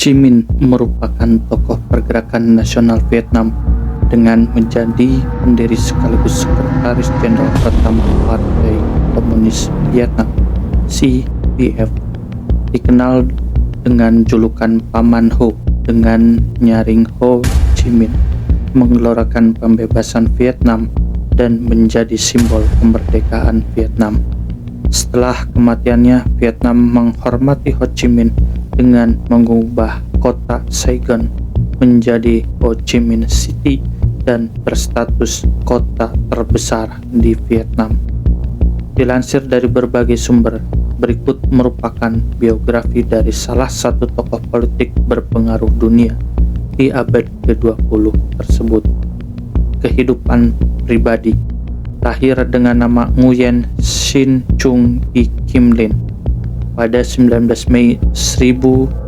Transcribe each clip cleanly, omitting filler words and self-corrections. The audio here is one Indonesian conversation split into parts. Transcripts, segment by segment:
Chi Minh merupakan tokoh pergerakan nasional Vietnam dengan menjadi pendiri sekaligus sekretaris jenderal pertama Partai Komunis Vietnam (CPF). Dikenal dengan julukan Paman Ho dengan nyaring Ho Chi Minh, menggelorakan pembebasan Vietnam dan menjadi simbol kemerdekaan Vietnam. Setelah kematiannya, Vietnam menghormati Ho Chi Minh dengan mengubah kota Saigon menjadi Ho Chi Minh City dan berstatus kota terbesar di Vietnam. Dilansir dari berbagai sumber, berikut merupakan biografi dari salah satu tokoh politik berpengaruh dunia di abad ke-20 tersebut. Kehidupan pribadi. Lahir dengan nama Nguyen Sin Chung I Kim Lin pada 19 Mei 1890.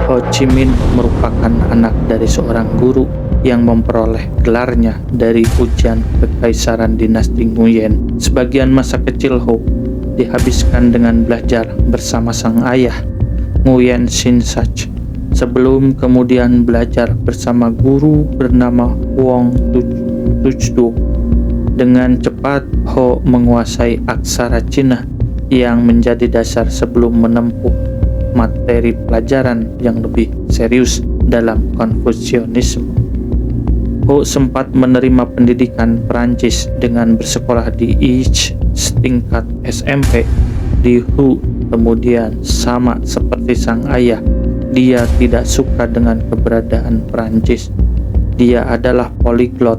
Ho Chi Minh merupakan anak dari seorang guru yang memperoleh gelarnya dari ujian kekaisaran dinasti Nguyen. Sebagian masa kecil Ho dihabiskan dengan belajar bersama sang ayah, Nguyen Sin Sach, sebelum kemudian belajar bersama guru bernama Wong Tuch Du. Dengan cepat Ho menguasai aksara Cina yang menjadi dasar sebelum menempuh materi pelajaran yang lebih serius dalam Konfusianisme. Ho sempat menerima pendidikan Perancis dengan bersekolah di ICH setingkat SMP di Hu. Kemudian, sama seperti sang ayah, dia tidak suka dengan keberadaan Perancis. Dia adalah polyglot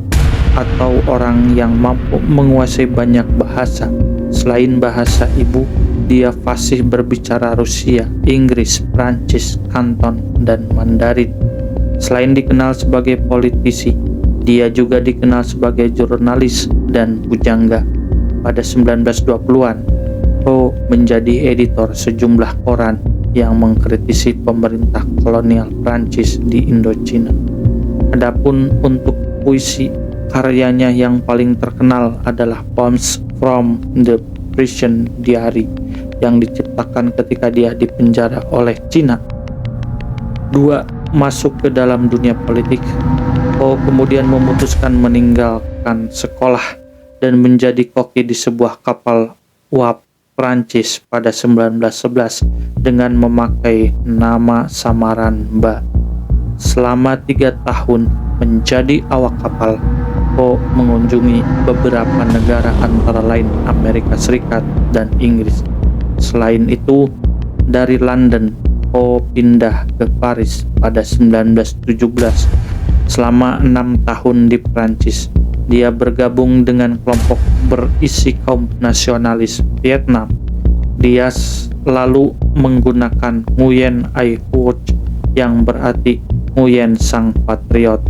atau orang yang mampu menguasai banyak bahasa. Selain bahasa ibu, dia fasih berbicara Rusia, Inggris, Prancis, Kanton, dan Mandarin. Selain dikenal sebagai politisi, dia juga dikenal sebagai jurnalis dan pujangga. Pada 1920-an, Ho menjadi editor sejumlah koran yang mengkritisi pemerintah kolonial Prancis di Indochina. Adapun untuk puisi, karyanya yang paling terkenal adalah Poems from the Prison Diary yang diciptakan ketika dia dipenjara oleh Cina. 2. Masuk ke dalam dunia politik. Ho kemudian memutuskan meninggalkan sekolah dan menjadi koki di sebuah kapal uap Prancis pada 1911 dengan memakai nama samaran Mba. Selama 3 tahun menjadi awak kapal, Ho mengunjungi beberapa negara antara lain Amerika Serikat dan Inggris. Selain itu, dari London, Ho pindah ke Paris pada 1917. Selama 6 tahun di Prancis, dia bergabung dengan kelompok berisi kaum nasionalis Vietnam. Dia lalu menggunakan Nguyen Ai Huoc yang berarti Nguyen Sang Patriot,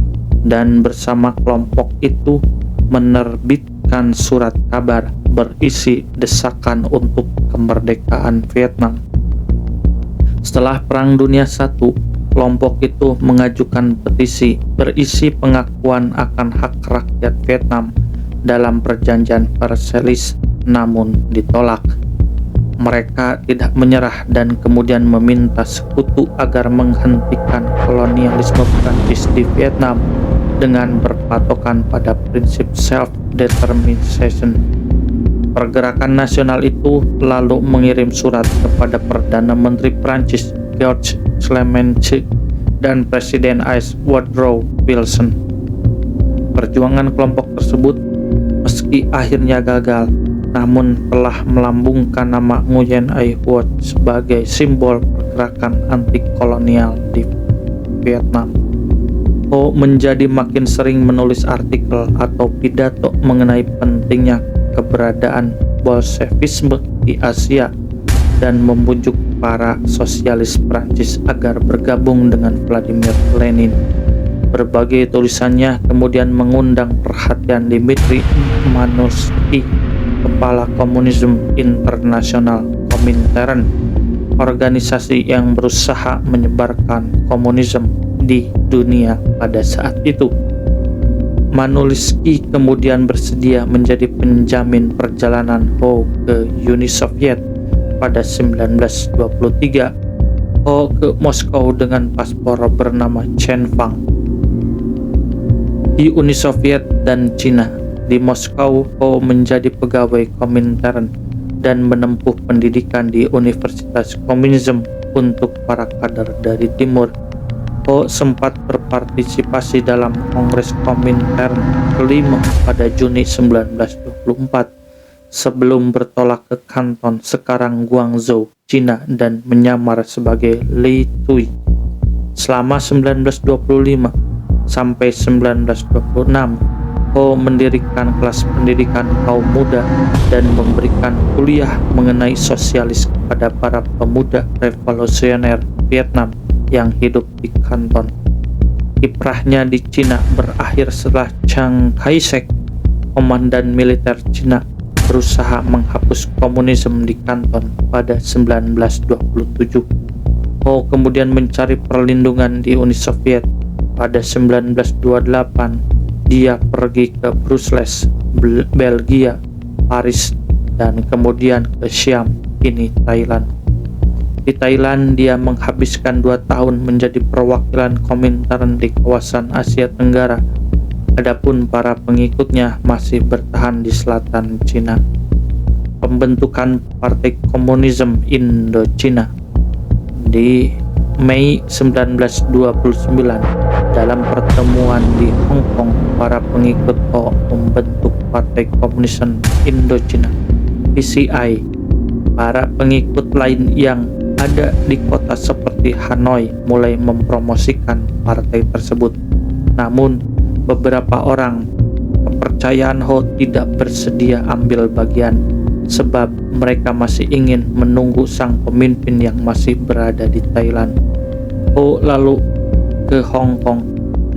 dan bersama kelompok itu menerbitkan surat kabar berisi desakan untuk kemerdekaan Vietnam. Setelah Perang Dunia I, kelompok itu mengajukan petisi berisi pengakuan akan hak rakyat Vietnam dalam perjanjian Versailles, namun ditolak. Mereka tidak menyerah dan kemudian meminta sekutu agar menghentikan kolonialisme Prancis di Vietnam dengan berpatokan pada prinsip self-determination. Pergerakan nasional itu lalu mengirim surat kepada Perdana Menteri Prancis Georges Clemenceau dan Presiden AS Woodrow Wilson. Perjuangan kelompok tersebut, meski akhirnya gagal, namun telah melambungkan nama Nguyen Ai Huoc sebagai simbol pergerakan anti kolonial di Vietnam. Ho menjadi makin sering menulis artikel atau pidato mengenai pentingnya keberadaan Bolshevisme di Asia dan membujuk para sosialis Prancis agar bergabung dengan Vladimir Lenin. Berbagai tulisannya kemudian mengundang perhatian Dmitri Manusky, kepala Komunisme Internasional Komintern, organisasi yang berusaha menyebarkan komunisme di dunia pada saat itu. Manusky kemudian bersedia menjadi penjamin perjalanan Ho ke Uni Soviet pada 1923. Ho ke Moskow dengan paspor bernama Chen Fang. Di Uni Soviet dan Cina, di Moskow Ho menjadi pegawai Komintern dan menempuh pendidikan di Universitas Komunisme untuk para kader dari Timur. Ho sempat berpartisipasi dalam Kongres Komintern kelima pada Juni 1924 sebelum bertolak ke Kanton sekarang Guangzhou, Cina dan menyamar sebagai Li Tui. Selama 1925 sampai 1926, Ho mendirikan kelas pendidikan kaum muda dan memberikan kuliah mengenai sosialis kepada para pemuda revolusioner Vietnam yang hidup di Kanton. Kiprahnya di Cina berakhir setelah Chiang Kai-shek, komandan militer Cina, berusaha menghapus komunisme di Kanton pada 1927. Ho kemudian mencari perlindungan di Uni Soviet. Pada 1928, dia pergi ke Brussels, Belgia, Paris, dan kemudian ke Siam, kini Thailand. Di Thailand, dia menghabiskan 2 tahun menjadi perwakilan Komintern di kawasan Asia Tenggara. Adapun para pengikutnya masih bertahan di selatan Cina. Pembentukan Partai Komunisme Indochina di Mei 1929 dalam pertemuan di Hong Kong, para pengikut Ho membentuk Partai Komunis Indochina (PCI). Para pengikut lain yang ada di kota seperti Hanoi mulai mempromosikan partai tersebut. Namun, beberapa orang kepercayaan Ho tidak bersedia ambil bagian, sebab mereka masih ingin menunggu sang pemimpin yang masih berada di Thailand. Ho lalu ke Hong Kong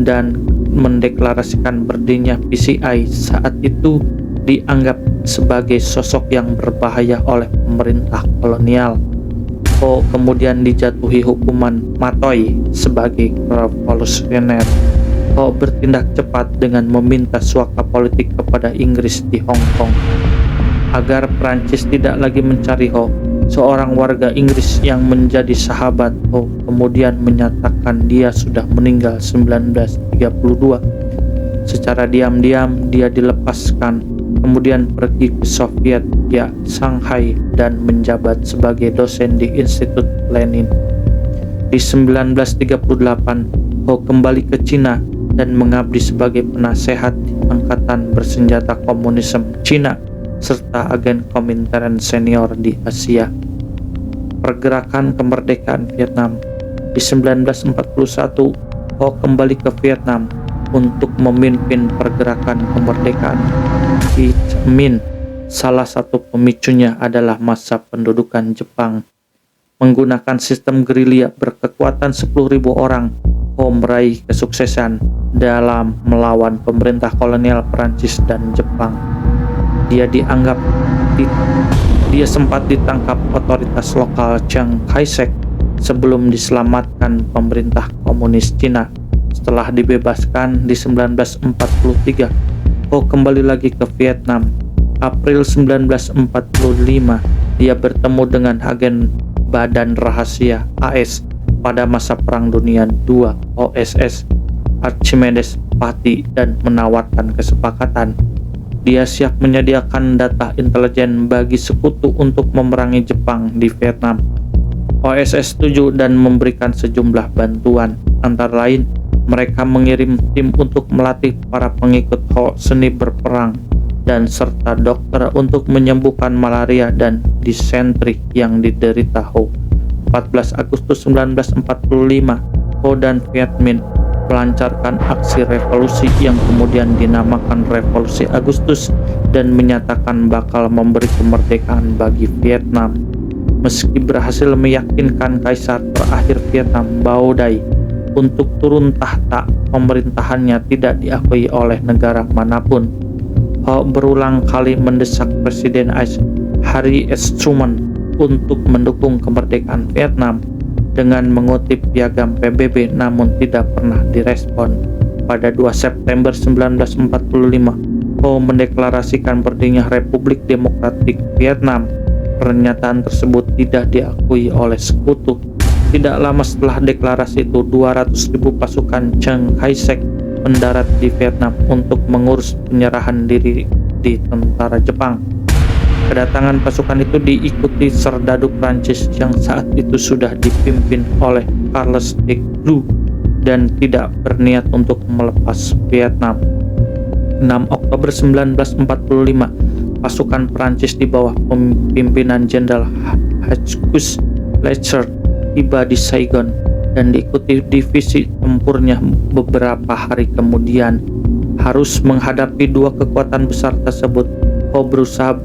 dan mendeklarasikan berdirinya PCI. Saat itu dianggap sebagai sosok yang berbahaya oleh pemerintah kolonial. Ho kemudian dijatuhi hukuman matoi sebagai revolusioner. Ho bertindak cepat dengan meminta suaka politik kepada Inggris di Hong Kong. Agar Prancis tidak lagi mencari Ho, seorang warga Inggris yang menjadi sahabat Ho kemudian menyatakan dia sudah meninggal 1932. Secara diam-diam dia dilepaskan, kemudian pergi ke Soviet, Shanghai, dan menjabat sebagai dosen di Institut Lenin. Di 1938, Ho kembali ke Cina dan mengabdi sebagai penasehat di Angkatan Bersenjata Komunisme Cina serta agen Komintern senior di Asia. Pergerakan kemerdekaan Vietnam. Di 1941, Ho kembali ke Vietnam untuk memimpin pergerakan kemerdekaan. Ho Chi Minh, salah satu pemicunya adalah masa pendudukan Jepang. Menggunakan sistem gerilya berkekuatan 10.000 orang, Ho meraih kesuksesan dalam melawan pemerintah kolonial Prancis dan Jepang. Dia sempat ditangkap otoritas lokal Chiang Kai-shek sebelum diselamatkan pemerintah komunis Cina. Setelah dibebaskan di 1943, Ho kembali lagi ke Vietnam. April 1945, dia bertemu dengan agen Badan Rahasia AS pada masa Perang Dunia II, OSS, Archimedes Pathi, dan menawarkan kesepakatan. Dia siap menyediakan data intelijen bagi sekutu untuk memerangi Jepang di Vietnam. OSS setuju dan memberikan sejumlah bantuan, antara lain mereka mengirim tim untuk melatih para pengikut Ho seni berperang dan serta dokter untuk menyembuhkan malaria dan disentri yang diderita Ho. 14 Agustus 1945, Ho dan Viet Minh melancarkan aksi revolusi yang kemudian dinamakan Revolusi Agustus dan menyatakan bakal memberi kemerdekaan bagi Vietnam. Meski berhasil meyakinkan Kaisar terakhir Vietnam, Bao Dai, untuk turun tahta, pemerintahannya tidak diakui oleh negara manapun. Ho berulang kali mendesak Presiden AS Harry S. Truman untuk mendukung kemerdekaan Vietnam dengan mengutip piagam PBB, namun tidak pernah direspon. Pada 2 September 1945, Ho mendeklarasikan berdirinya Republik Demokratik Vietnam. Pernyataan tersebut tidak diakui oleh sekutu. Tidak lama setelah deklarasi itu, 200.000 pasukan Chiang Kai-shek mendarat di Vietnam untuk mengurus penyerahan diri di tentara Jepang. Kedatangan pasukan itu diikuti serdadu Prancis yang saat itu sudah dipimpin oleh Charles de Gaulle dan tidak berniat untuk melepas Vietnam. 6 Oktober 1945, pasukan Prancis di bawah pimpinan Jenderal Hughes Letcher tiba di Saigon dan diikuti divisi tempurnya. Beberapa hari kemudian, harus menghadapi dua kekuatan besar tersebut, Ho berusaha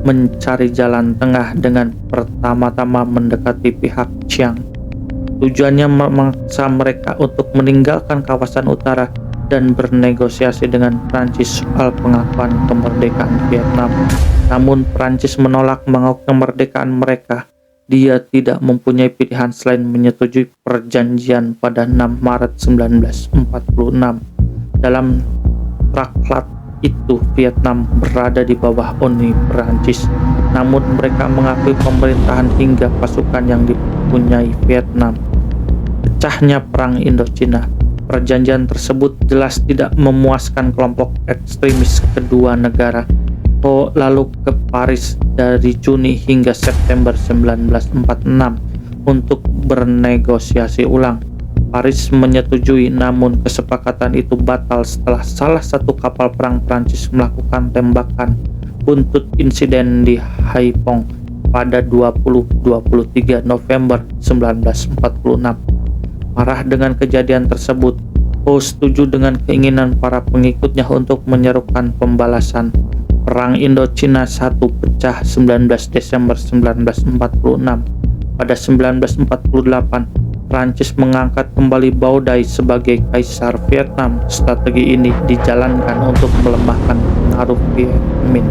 mencari jalan tengah dengan pertama-tama mendekati pihak Chiang. Tujuannya memaksa mereka untuk meninggalkan kawasan utara dan bernegosiasi dengan Prancis soal pengakuan kemerdekaan Vietnam. Namun Prancis menolak mengakui kemerdekaan mereka. Dia tidak mempunyai pilihan selain menyetujui perjanjian pada 6 Maret 1946. Dalam traktat itu, Vietnam berada di bawah Uni Prancis, namun mereka mengakui pemerintahan hingga pasukan yang dipunyai Vietnam. Pecahnya Perang Indochina. Perjanjian tersebut jelas tidak memuaskan kelompok ekstremis kedua negara. Ho lalu ke Paris dari Juni hingga September 1946 untuk bernegosiasi ulang. Paris menyetujui, namun kesepakatan itu batal setelah salah satu kapal perang Prancis melakukan tembakan buntut insiden di Haiphong pada 20-23 November 1946. Marah dengan kejadian tersebut, Ho setuju dengan keinginan para pengikutnya untuk menyerukan pembalasan. Perang Indochina I pecah 19 Desember 1946. Pada 1948, Prancis mengangkat kembali Bao Dai sebagai Kaisar Vietnam. Strategi ini dijalankan untuk melemahkan pengaruh Viet Minh.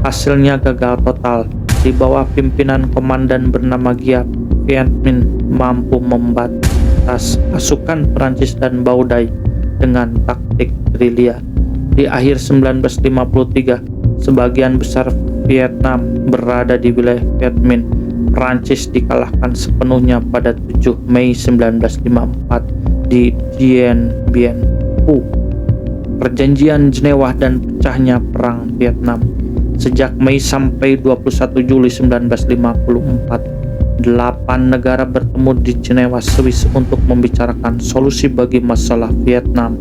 Hasilnya gagal total. Di bawah pimpinan komandan bernama Giap, Viet Minh mampu membatas pasukan Prancis dan Bao Dai dengan taktik gerilya. Di akhir 1953, sebagian besar Vietnam berada di wilayah Viet Minh. Prancis dikalahkan sepenuhnya pada 7 Mei 1954 di Dien Bien Phu. Perjanjian Jenewa dan pecahnya Perang Vietnam. Sejak Mei sampai 21 Juli 1954, 8 negara bertemu di Jenewa, Swiss untuk membicarakan solusi bagi masalah Vietnam.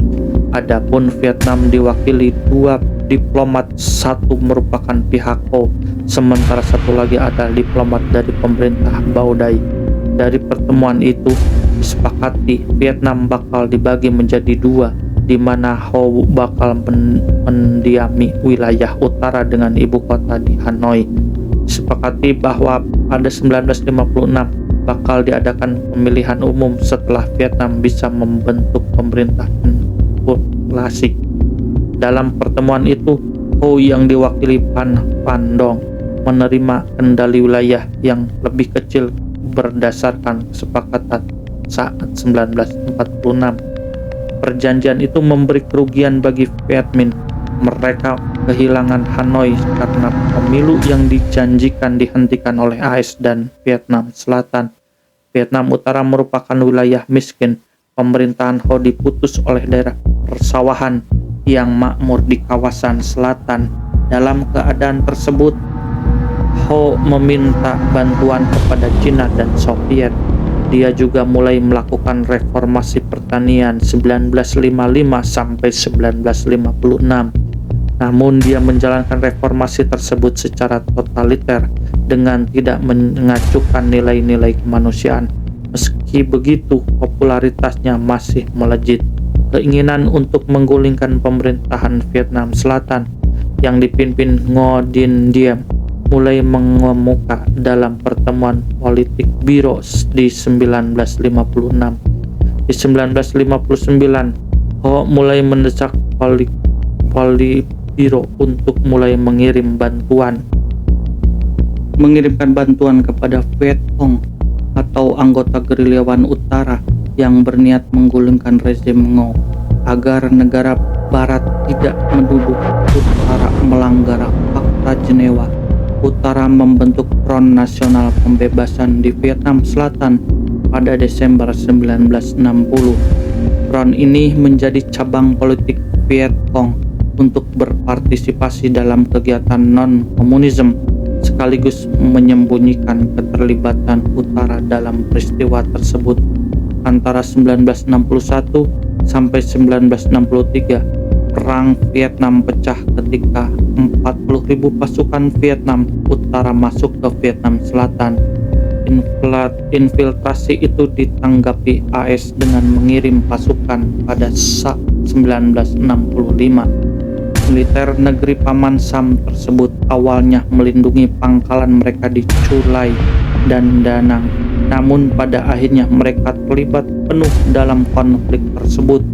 Adapun Vietnam diwakili 2 diplomat, satu merupakan pihak Ho, sementara satu lagi adalah diplomat dari pemerintah Bao Dai. Dari pertemuan itu disepakati Vietnam bakal dibagi menjadi 2, di mana Ho bakal mendiami wilayah utara dengan ibu kota di Hanoi. Disepakati bahwa pada 1956 bakal diadakan pemilihan umum setelah Vietnam bisa membentuk pemerintahan klasik. Dalam pertemuan itu, Ho yang diwakili Phan Dong menerima kendali wilayah yang lebih kecil berdasarkan kesepakatan saat 1946. Perjanjian itu memberi kerugian bagi Viet Minh. Mereka kehilangan Hanoi karena pemilu yang dijanjikan dihentikan oleh AS dan Vietnam Selatan. Vietnam Utara merupakan wilayah miskin. Pemerintahan Ho diputus oleh daerah persawahan yang makmur di kawasan selatan. Dalam keadaan tersebut, Ho meminta bantuan kepada Cina dan Soviet. Dia juga mulai melakukan reformasi pertanian 1955 sampai 1956. Namun dia menjalankan reformasi tersebut secara totaliter dengan tidak mengacukan nilai-nilai kemanusiaan. Meski begitu, popularitasnya masih melejit. Keinginan untuk menggulingkan pemerintahan Vietnam Selatan yang dipimpin Ngo Dinh Diem mulai mengemuka dalam pertemuan politik Biro di 1956. Di 1959, Ho mulai mendesak Politbiro untuk mulai mengirimkan bantuan kepada Viet Cong atau anggota gerilyawan utara yang berniat menggulingkan rezim Ngo agar negara barat tidak menduduk utara melanggar Fakta Jenewa. Utara membentuk Front Nasional Pembebasan di Vietnam Selatan pada Desember 1960. Front ini menjadi cabang politik Viet Cong untuk berpartisipasi dalam kegiatan non-komunisme, sekaligus menyembunyikan keterlibatan utara dalam peristiwa tersebut. Antara 1961 sampai 1963, Perang Vietnam pecah ketika 40.000 pasukan Vietnam Utara masuk ke Vietnam Selatan. Infiltrasi itu ditanggapi AS dengan mengirim pasukan pada 1965. Militer negeri Paman Sam tersebut awalnya melindungi pangkalan mereka di Chu Lai dan Da Nang, namun pada akhirnya mereka terlibat penuh dalam konflik tersebut.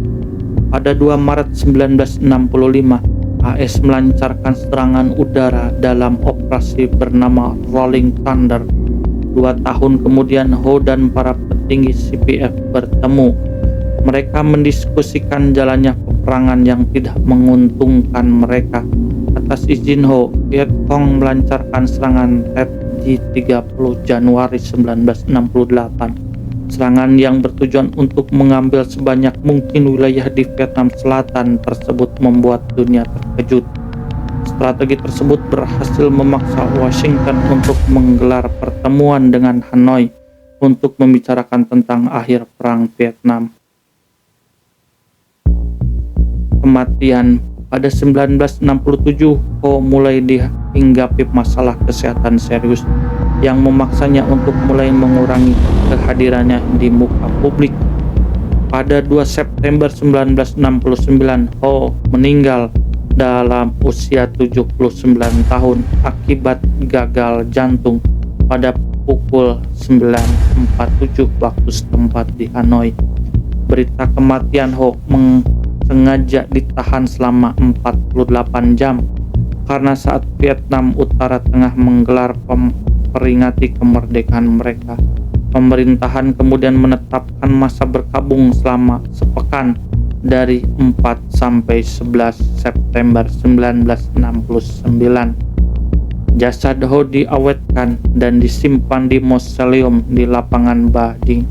Pada 2 Maret 1965, AS melancarkan serangan udara dalam operasi bernama Rolling Thunder. 2 tahun kemudian Ho dan para petinggi CPF bertemu. Mereka mendiskusikan jalannya peperangan yang tidak menguntungkan mereka. Atas izin Ho, Viet Cong melancarkan serangan Tet di 30 Januari 1968. Serangan yang bertujuan untuk mengambil sebanyak mungkin wilayah di Vietnam Selatan tersebut membuat dunia terkejut. Strategi tersebut berhasil memaksa Washington untuk menggelar pertemuan dengan Hanoi untuk membicarakan tentang akhir Perang Vietnam. Kematian. Pada 1967, Ho mulai dihinggapi masalah kesehatan serius yang memaksanya untuk mulai mengurangi kehadirannya di muka publik. Pada 2 September 1969, Ho meninggal dalam usia 79 tahun akibat gagal jantung pada pukul 9.47 waktu setempat di Hanoi. Berita kematian Ho sengaja ditahan selama 48 jam karena saat Vietnam Utara tengah menggelar memperingati kemerdekaan mereka. Pemerintahan kemudian menetapkan masa berkabung selama sepekan dari 4 sampai 11 September 1969. Jasad Ho diawetkan dan disimpan di mausoleum di lapangan Ba Dinh.